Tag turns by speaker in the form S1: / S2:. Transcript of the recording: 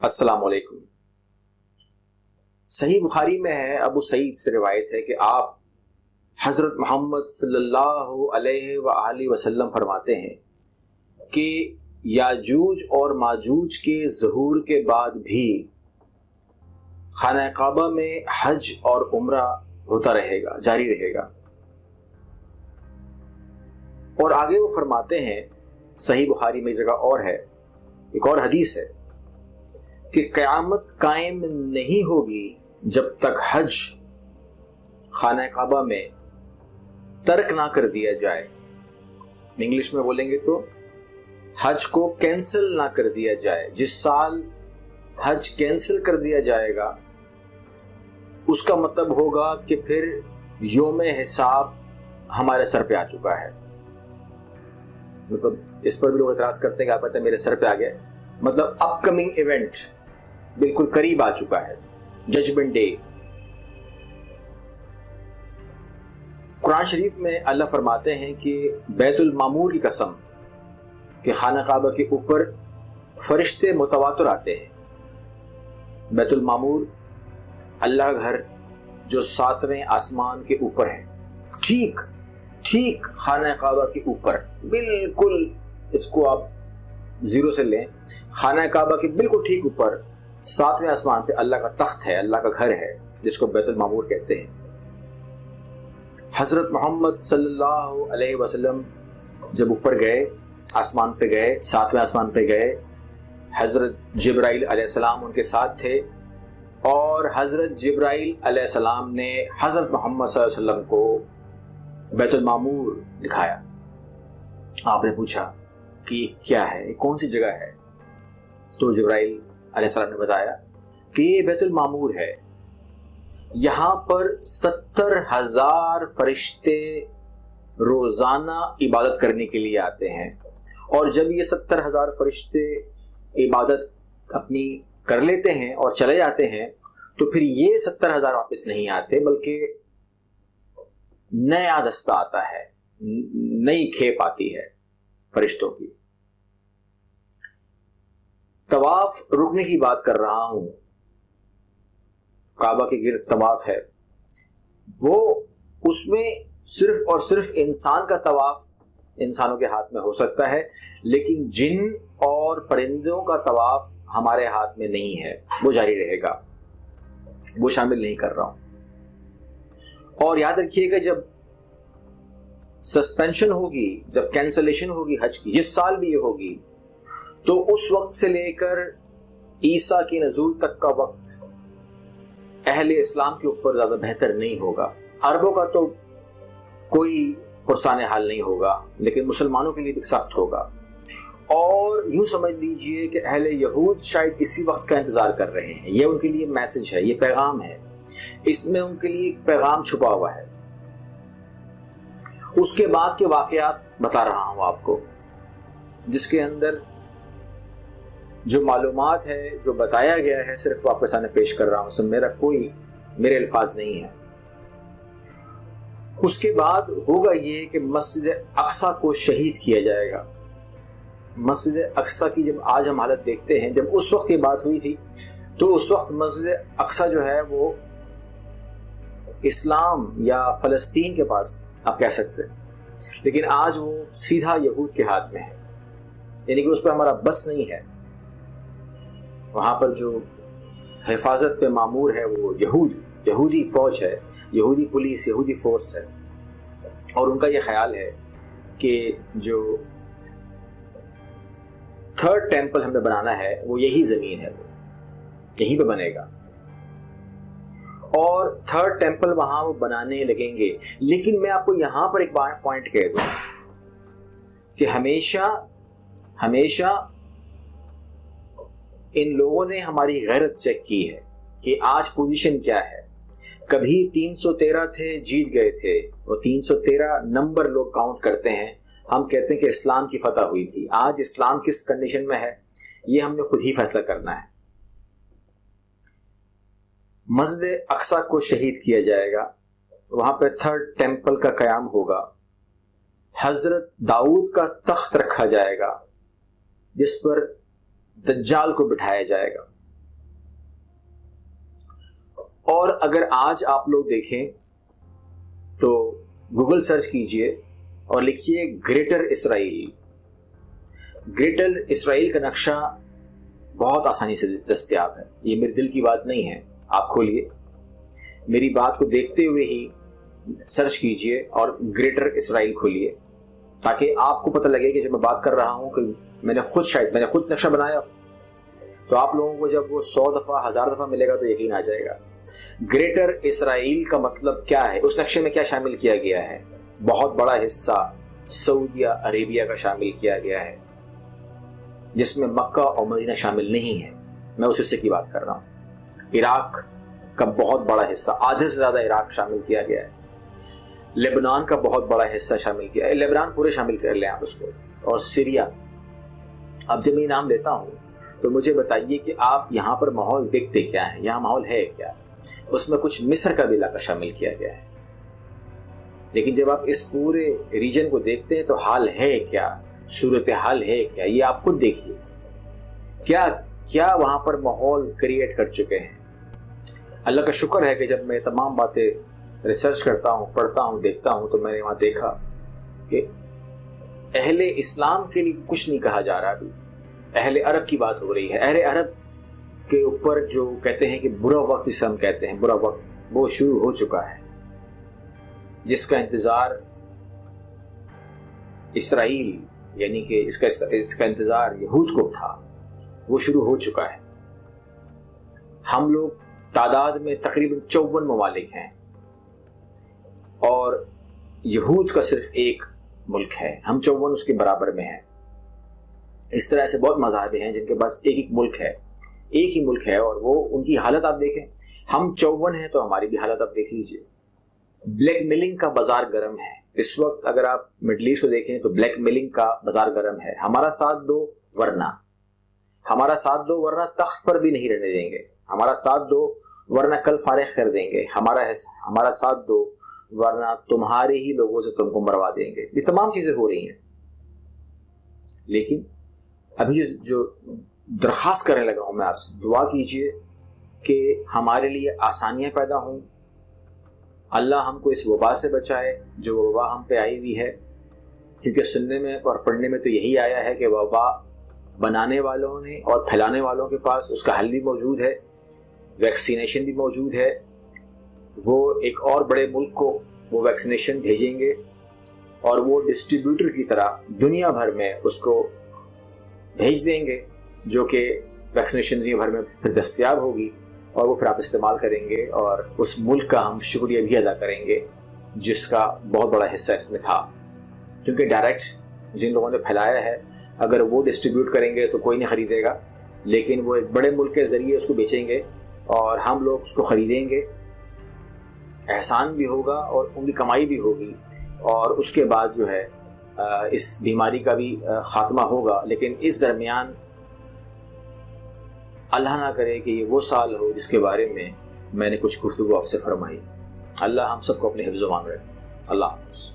S1: अस्सलाम वालेकुम। सही बुखारी में है, अबू सईद से रिवायत है कि आप हज़रत मोहम्मद सल्लल्लाहु अलैहि वसल्लम फरमाते हैं कि याजूज और माजूज के ज़हूर के बाद भी खाना काबा में हज और उम्रा होता रहेगा, जारी रहेगा। और आगे वो फरमाते हैं, सही बुखारी में जगह और है, एक और हदीस है कि क़यामत कायम नहीं होगी जब तक हज खाना काबा में तर्क ना कर दिया जाए। इंग्लिश में बोलेंगे तो हज को कैंसिल ना कर दिया जाए। जिस साल हज कैंसिल कर दिया जाएगा उसका मतलब होगा कि फिर योम हिसाब हमारे सर पे आ चुका है। मतलब इस पर भी लोग एतराज करते हैं कि आप कहते हैं मेरे सर पे आ गया, मतलब अपकमिंग इवेंट बिल्कुल करीब आ चुका है, जजमेंट डे। कुरान शरीफ में अल्लाह फरमाते हैं कि बैतुल मामूर की कसम कि खाना काबा के ऊपर फरिश्ते मुतवातिर आते हैं। बैतुल मामूर अल्लाह का घर जो 7वें आसमान के ऊपर है, ठीक खाना काबा के ऊपर, बिल्कुल इसको आप जीरो से लें, खाना काबा के बिल्कुल ठीक ऊपर 7वें आसमान पे अल्लाह का तख्त है, अल्लाह का घर है, जिसको बैतुल मामूर कहते हैं। हजरत मोहम्मद सल्लल्लाहु अलैहि वसल्लम जब ऊपर गए, आसमान पे गए, 7वें आसमान पे गए, हजरत जिब्राइल अलैहिस्सलाम उनके साथ थे और हजरत जिब्राइल अलैहिस्सलाम ने हजरत मोहम्मद सल्लल्लाहु अलैहि वसल्लम को बैतुल मामूर दिखाया। आपने पूछा कि क्या है, कौन सी जगह है? तो जिब्राइल अलैहिस्सलाम ने बताया कि ये बैतुल मामूर है, यहां पर 70,000 फरिश्ते रोजाना इबादत करने के लिए आते हैं। और जब ये 70,000 फरिश्ते इबादत अपनी कर लेते हैं और चले जाते हैं तो फिर ये 70,000 वापस नहीं आते, बल्कि नया दस्ता आता है, नई खेप आती है फरिश्तों की। तवाफ रुकने की बात कर रहा हूं, काबा के गिर्द तवाफ है, वो उसमें सिर्फ और सिर्फ इंसान का तवाफ इंसानों के हाथ में हो सकता है, लेकिन जिन और परिंदों का तवाफ हमारे हाथ में नहीं है, वो जारी रहेगा, वो शामिल नहीं कर रहा हूं। और याद रखिएगा, जब सस्पेंशन होगी, जब कैंसलेशन होगी हज की, जिस साल भी ये होगी, तो उस वक्त से लेकर ईसा की नज़ूल तक का वक्त अहले इस्लाम के ऊपर ज्यादा बेहतर नहीं होगा। अरबों का तो कोई पुरसान हाल नहीं होगा, लेकिन मुसलमानों के लिए भी सख्त होगा। और यूं समझ लीजिए कि अहले यहूद शायद इसी वक्त का इंतजार कर रहे हैं। ये उनके लिए मैसेज है, ये पैगाम है, इसमें उनके लिए पैगाम छुपा हुआ है। उसके बाद के वाकयात बता रहा हूं आपको, जिसके अंदर जो मालूमात है, जो बताया गया है, सिर्फ वापस आने पेश कर रहा हूं, सब मेरे अल्फाज नहीं है। उसके बाद होगा ये कि मस्जिद अक्सा को शहीद किया जाएगा। मस्जिद अक्सा की जब आज हम हालत देखते हैं, जब उस वक्त ये बात हुई थी तो उस वक्त मस्जिद अक्सा जो है वो इस्लाम या फलस्तीन के पास आप कह सकते हैं, लेकिन आज वो सीधा यहूद के हाथ में है, यानी कि उस पर हमारा बस नहीं है। वहां पर जो हिफाजत पे मामूर है वो यहूदी फौज है, यहूदी पुलिस, यहूदी फोर्स है। और उनका ये ख्याल है कि जो 3rd टेम्पल हमें बनाना है वो यही जमीन है, यहीं पे बनेगा और 3rd टेम्पल वहां वो बनाने लगेंगे। लेकिन मैं आपको यहां पर एक पॉइंट कह दूं कि हमेशा इन लोगों ने हमारी गैरत चेक की है कि आज पोजीशन क्या है। कभी 313 थे, जीत गए थे, वो 313 नंबर लोग काउंट करते हैं, हम कहते हैं कि इस्लाम की फतह हुई थी। आज इस्लाम किस कंडीशन में है ये हमने खुद ही फैसला करना है। मस्जिद अक्सा को शहीद किया जाएगा, वहां पर 3rd टेम्पल का कयाम होगा, हजरत दाऊद का तख्त रखा जाएगा जिस पर दज्जाल को बिठाया जाएगा। اور اگر آج آپ لوگ دیکھیں تو گوگل سرچ کیجئے اور لکھیے گریٹر اسرائیل. گریٹر اسرائیل کا نقشہ بہت آسانی سے دستیاب ہے. یہ میرے دل کی بات نہیں ہے. آپ کھولیے, میری بات کو دیکھتے ہوئے ہی سرچ کیجئے اور گریٹر اسرائیل کھولیے, تاکہ آپ کو پتہ لگے کہ جب میں بات کر رہا ہوں کہ میں نے خود نقشہ بنایا, تو آپ لوگوں کو جب وہ 100 دفعہ 1000 دفعہ ملے گا تو یقین آ جائے گا. گریٹر اسرائیل کا مطلب کیا ہے, اس نقشے میں کیا شامل کیا گیا ہے؟ بہت بڑا حصہ سعودیہ عربیہ کا شامل کیا گیا ہے, جس میں مکہ اور مدینہ شامل نہیں ہے. میں اس حصے کی بات کر رہا ہوں. عراق کا بہت بڑا حصہ, آدھے سے زیادہ عراق شامل کیا گیا ہے. لبنان کا بہت بڑا حصہ شامل کیا ہے. لبنان پورے شامل کر لیں آپ اس کو. اور سیریا. اب جب میں نام لیتا ہوں تو مجھے بتائیے کہ آپ یہاں پر ماحول دیکھتے کیا ہے, یہاں ماحول ہے کیا؟ اس میں کچھ مصر کا بھی علاقہ شامل کیا گیا ہے. لیکن جب آپ اس پورے ریجن کو دیکھتے ہیں تو حال ہے کیا, صورتحال ہے کیا, یہ آپ خود دیکھیے. کیا وہاں پر ماحول کریٹ کر چکے ہیں. اللہ کا شکر ہے کہ جب میں تمام باتیں ریسرچ کرتا ہوں, پڑھتا ہوں, دیکھتا ہوں, تو میں نے وہاں دیکھا کہ اہل اسلام کے لیے کچھ نہیں کہا جا رہا. ابھی اہل عرب کی بات ہو رہی ہے. اہل عرب کے اوپر جو کہتے ہیں کہ برا وقت, جسے ہم کہتے ہیں برا وقت, وہ شروع ہو چکا ہے, جس کا انتظار اسرائیل یعنی کہ اس کا انتظار یہود کو تھا, وہ شروع ہو چکا ہے. ہم لوگ تعداد میں تقریباً 54 ممالک ہیں اور یہود کا صرف ایک ملک ہے. ہم 54 اس کے برابر میں ہیں. اس طرح سے بہت مذاہب ہیں جن کے پاس ایک ہی ملک ہے اور وہ ان کی حالت آپ دیکھیں. ہم 54 ہیں تو ہماری بھی حالت آپ دیکھ لیجئے. بلیک میلنگ کا بازار گرم ہے اس وقت. اگر آپ مڈل ایسٹ کو دیکھیں تو بلیک میلنگ کا بازار گرم ہے. ہمارا ساتھ دو ورنہ تخت پر بھی نہیں رہنے دیں گے. ہمارا ساتھ دو ورنہ کل فارغ کر دیں گے. ہمارا ساتھ دو ورنہ تمہارے ہی لوگوں سے تم کو مروا دیں گے. یہ تمام چیزیں ہو رہی ہیں. لیکن ابھی جو درخواست کرنے لگا ہوں میں آپ سے, دعا کیجئے کہ ہمارے لیے آسانیاں پیدا ہوں. اللہ ہم کو اس وبا سے بچائے جو وبا ہم پہ آئی ہوئی ہے, کیونکہ سننے میں اور پڑھنے میں تو یہی آیا ہے کہ وبا بنانے والوں نے اور پھیلانے والوں کے پاس اس کا حل بھی موجود ہے, ویکسینیشن بھی موجود ہے. وہ ایک اور بڑے ملک کو وہ ویکسینیشن بھیجیں گے اور وہ ڈسٹریبیوٹر کی طرح دنیا بھر میں اس کو بھیج دیں گے, جو کہ ویکسینیشن دنیا بھر میں پھر دستیاب ہوگی اور وہ پھر آپ استعمال کریں گے. اور اس ملک کا ہم شکریہ بھی ادا کریں گے جس کا بہت بڑا حصہ اس میں تھا, کیونکہ ڈائریکٹ جن لوگوں نے پھیلایا ہے اگر وہ ڈسٹریبیوٹ کریں گے تو کوئی نہیں خریدے گا, لیکن وہ ایک بڑے ملک کے ذریعے اس کو بیچیں گے اور ہم لوگ اس کو خریدیں گے. احسان بھی ہوگا اور ان کی کمائی بھی ہوگی, اور اس کے بعد جو ہے اس بیماری کا بھی خاتمہ ہوگا. لیکن اس درمیان اللہ نہ کرے کہ یہ وہ سال ہو جس کے بارے میں نے کچھ گفتگو آپ سے فرمائی. اللہ ہم سب کو اپنے حفظ و امان رکھے. اللہ حافظ.